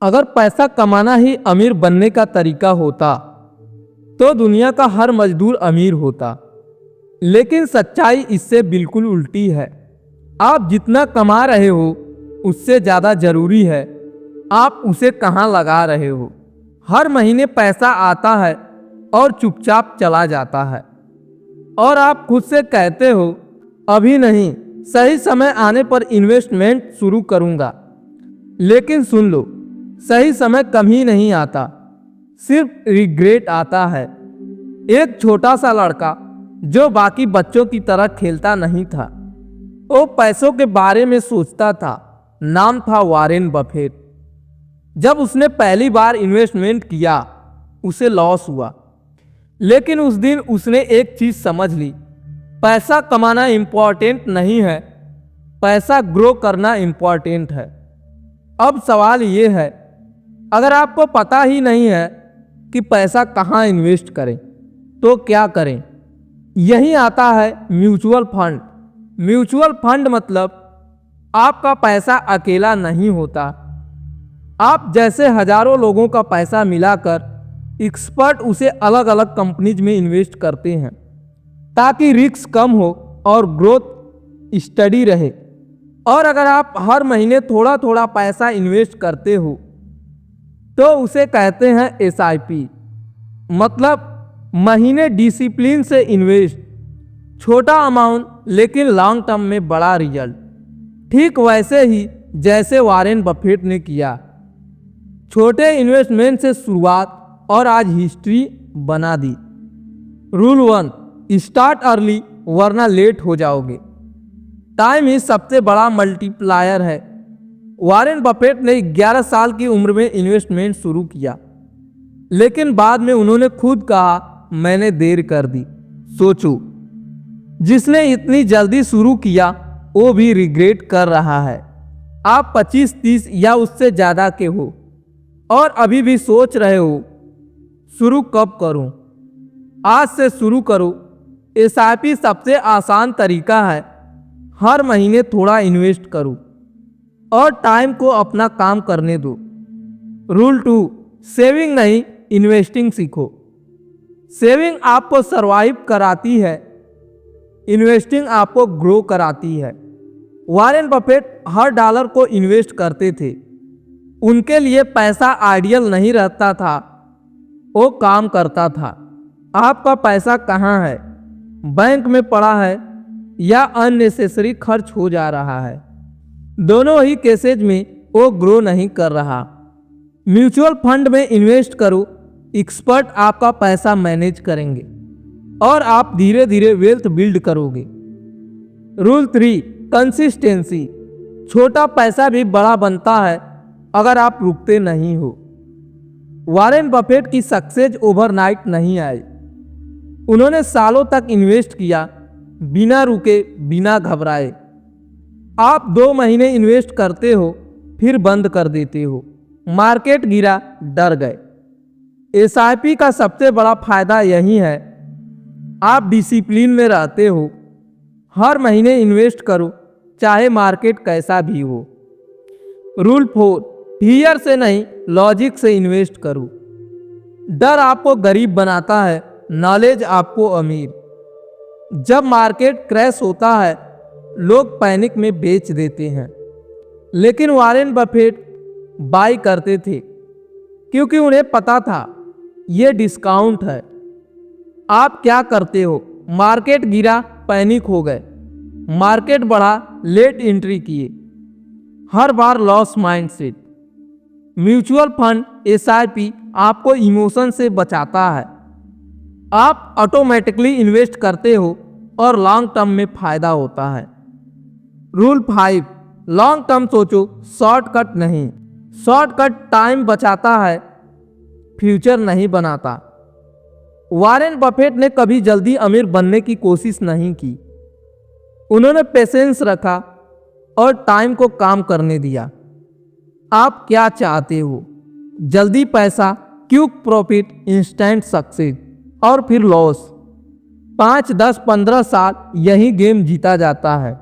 अगर पैसा कमाना ही अमीर बनने का तरीका होता तो दुनिया का हर मजदूर अमीर होता। लेकिन सच्चाई इससे बिल्कुल उल्टी है। आप जितना कमा रहे हो उससे ज़्यादा जरूरी है आप उसे कहाँ लगा रहे हो। हर महीने पैसा आता है और चुपचाप चला जाता है और आप खुद से कहते हो अभी नहीं, सही समय आने पर इन्वेस्टमेंट शुरू करूँगा। लेकिन सुन लो, सही समय कभी नहीं आता, सिर्फ रिग्रेट आता है। एक छोटा सा लड़का जो बाकी बच्चों की तरह खेलता नहीं था, वो पैसों के बारे में सोचता था। नाम था वॉरेन बफेट। जब उसने पहली बार इन्वेस्टमेंट किया उसे लॉस हुआ, लेकिन उस दिन उसने एक चीज समझ ली, पैसा कमाना इम्पोर्टेंट नहीं है, पैसा ग्रो करना इम्पोर्टेंट है। अब सवाल ये है, अगर आपको पता ही नहीं है कि पैसा कहाँ इन्वेस्ट करें तो क्या करें। यही आता है म्यूचुअल फंड। म्यूचुअल फंड मतलब आपका पैसा अकेला नहीं होता। आप जैसे हजारों लोगों का पैसा मिलाकर एक्सपर्ट उसे अलग अलग कंपनीज में इन्वेस्ट करते हैं ताकि रिस्क कम हो और ग्रोथ स्टडी रहे। और अगर आप हर महीने थोड़ा थोड़ा पैसा इन्वेस्ट करते हो तो उसे कहते हैं SIP, मतलब महीने डिसिप्लिन से इन्वेस्ट। छोटा अमाउंट लेकिन लॉन्ग टर्म में बड़ा रिजल्ट। ठीक वैसे ही जैसे वॉरेन बफेट ने किया, छोटे इन्वेस्टमेंट से शुरुआत और आज हिस्ट्री बना दी। रूल 1, स्टार्ट अर्ली वरना लेट हो जाओगे। टाइम ही सबसे बड़ा मल्टीप्लायर है। वॉरेन बफेट ने 11 साल की उम्र में इन्वेस्टमेंट शुरू किया, लेकिन बाद में उन्होंने खुद कहा मैंने देर कर दी। सोचो, जिसने इतनी जल्दी शुरू किया वो भी रिग्रेट कर रहा है। आप 25-30 या उससे ज़्यादा के हो और अभी भी सोच रहे हो शुरू कब करूं। आज से शुरू करो। SIP सबसे आसान तरीका है। हर महीने थोड़ा इन्वेस्ट करो और टाइम को अपना काम करने दो। रूल 2, सेविंग नहीं इन्वेस्टिंग सीखो। सेविंग आपको सरवाइव कराती है, इन्वेस्टिंग आपको ग्रो कराती है। वॉरेन बफेट हर डॉलर को इन्वेस्ट करते थे। उनके लिए पैसा आइडियल नहीं रहता था, वो काम करता था। आपका पैसा कहाँ है? बैंक में पड़ा है या अननेसेसरी खर्च हो जा रहा है? दोनों ही केसेज में वो ग्रो नहीं कर रहा। म्यूचुअल फंड में इन्वेस्ट करो, एक्सपर्ट आपका पैसा मैनेज करेंगे और आप धीरे धीरे वेल्थ बिल्ड करोगे। Rule 3, consistency. छोटा पैसा भी बड़ा बनता है अगर आप रुकते नहीं हो। वॉरेन बफेट की सक्सेस ओवरनाइट नहीं आई। उन्होंने सालों तक इन्वेस्ट किया, बिना रुके, बिना घबराए। आप 2 महीने इन्वेस्ट करते हो फिर बंद कर देते हो। मार्केट गिरा, डर गए। SIP का सबसे बड़ा फायदा यही है, आप डिसिप्लिन में रहते हो। हर महीने इन्वेस्ट करो चाहे मार्केट कैसा भी हो। रूल 4, फियर से नहीं लॉजिक से इन्वेस्ट करो। डर आपको गरीब बनाता है, नॉलेज आपको अमीर। जब मार्केट क्रैश होता है लोग पैनिक में बेच देते हैं, लेकिन वॉरेन बफेट बाई करते थे क्योंकि उन्हें पता था ये डिस्काउंट है। आप क्या करते हो? मार्केट गिरा, पैनिक हो गए। मार्केट बढ़ा, लेट एंट्री किए। हर बार loss mindset. Mutual fund SIP आपको इमोशन से बचाता है। आप ऑटोमेटिकली इन्वेस्ट करते हो और लॉन्ग टर्म में फायदा होता है। रूल 5, लॉन्ग टर्म सोचो, शॉर्टकट नहीं। शॉर्टकट टाइम बचाता है, फ्यूचर नहीं बनाता। वॉरेन बफेट ने कभी जल्दी अमीर बनने की कोशिश नहीं की। उन्होंने पेशेंस रखा और टाइम को काम करने दिया। आप क्या चाहते हो? जल्दी पैसा, क्विक प्रॉफिट, इंस्टेंट सक्सेस और फिर लॉस? 5, 10, 15 साल यही गेम जीता जाता है।